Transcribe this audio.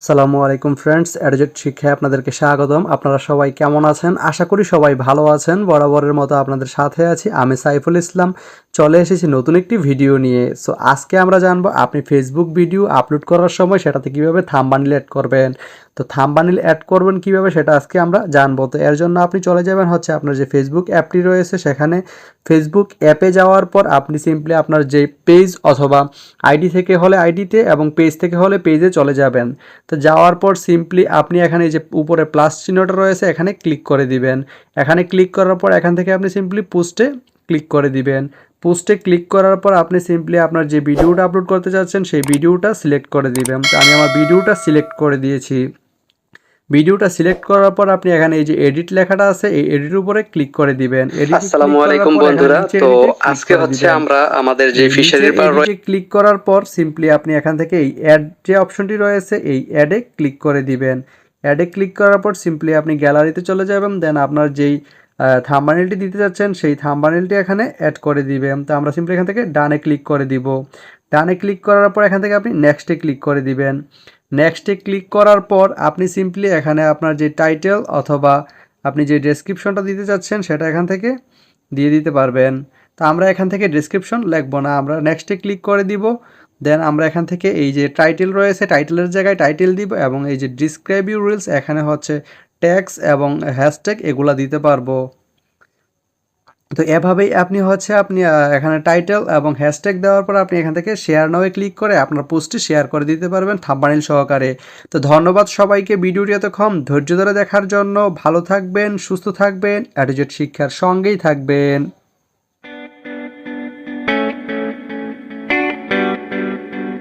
আসসালামু আলাইকুম ফ্রেন্ডস, অ্যাডজেট শিক্ষায় আপনাদেরকে স্বাগতম। আপনারা সবাই কেমন আছেন? আশা করি সবাই ভালো আছেন। বরাবরের মতো আপনাদের সাথে আছি আমি সাইফুল ইসলাম। চলে এসেছি নতুন একটি ভিডিও নিয়ে। সো আজকে আমরা জানবো আপনি ফেসবুক ভিডিও আপলোড করার সময় সেটাতে কিভাবে থাম্বনেল অ্যাড করবেন। তো থাম্বনেল অ্যাড করবেন কিভাবে সেটা আজকে আমরা জানবো। তো এর জন্য আপনি চলে যাবেন হচ্ছে আপনার যে ফেসবুক অ্যাপটি রয়েছে সেখানে ফেসবুক অ্যাপে যাওয়ার পর আপনি সিম্পলি আপনার যে পেজ অথবা আইডি থেকে হলে আইডিতে এবং পেজ থেকে হলে পেজে চলে যাবেন। তো যাওয়ার পর সিম্পলি আপনি এখানে যে উপরে প্লাস চিহ্নটা রয়েছে এখানে ক্লিক করে দিবেন। এখানে ক্লিক করার পর এখান থেকে আপনি সিম্পলি পোস্টে ক্লিক করে দিবেন। পোস্টে ক্লিক করার পর আপনি সিম্পলি আপনার যে ভিডিওটা আপলোড করতে চাচ্ছেন সেই ভিডিওটা সিলেক্ট করে দিবেন। তো আমি আমার ভিডিওটা সিলেক্ট করে দিয়েছি। ভিডিওটা সিলেক্ট করার পর আপনি এখানে এই যে এডিট লেখাটা আছে এই এডিটের উপরে ক্লিক করে দিবেন। আসসালামু আলাইকুম বন্ধুরা। তো আজকে হচ্ছে আমরা আমাদের যে ফিশারির পার ক্লিক করার পর সিম্পলি আপনি এখান থেকে এই অ্যাড যে অপশনটি রয়েছে এই অ্যাডে ক্লিক করে দিবেন। অ্যাডে ক্লিক করার পর সিম্পলি আপনি গ্যালারিতে চলে যাবেন। দেন আপনার যেই থাম্বনেলটি দিতে যাচ্ছেন সেই থাম্বনেলটি এখানে অ্যাড করে দিবেন। তো আমরা সিম্পলি এখান থেকে ডানে ক্লিক করে দিব। ডানে ক্লিক করার পর এখান থেকে আপনি নেক্সটে ক্লিক করে দিবেন। নেক্সটে ক্লিক করার পর আপনি সিম্পলি এখানে আপনার যে টাইটেল অথবা আপনি যে ডেসক্রিপশনটা দিতে চাচ্ছেন সেটা এখান থেকে দিয়ে দিতে পারবেন। তো আমরা এখান থেকে ডেসক্রিপশন লিখব না, আমরা নেক্সটে ক্লিক করে দিব। দেন আমরা এখান থেকে এই যে টাইটেল রয়েছে টাইটেলের জায়গায় টাইটেল দিব এবং এই যে ডিসক্রাইব ইউর রিলস এখানে হচ্ছে ট্যাগস এবং হ্যাশট্যাগ এগুলা দিতে পারবো। তো এভাবেই আপনি হচ্ছে আপনি এখানে টাইটেল এবং হ্যাশট্যাগ দেওয়ার পর আপনি এখান থেকে শেয়ার নাওয়ে ক্লিক করে আপনার পোস্টটি শেয়ার করে দিতে পারবেন থাম্বনেল সহকারে। তো ধন্যবাদ সবাইকে ভিডিওটি এতক্ষণ ধৈর্য ধরে দেখার জন্য। ভালো থাকবেন, সুস্থ থাকবেন, অ্যাডজেট শিক্ষার সঙ্গেই থাকবেন।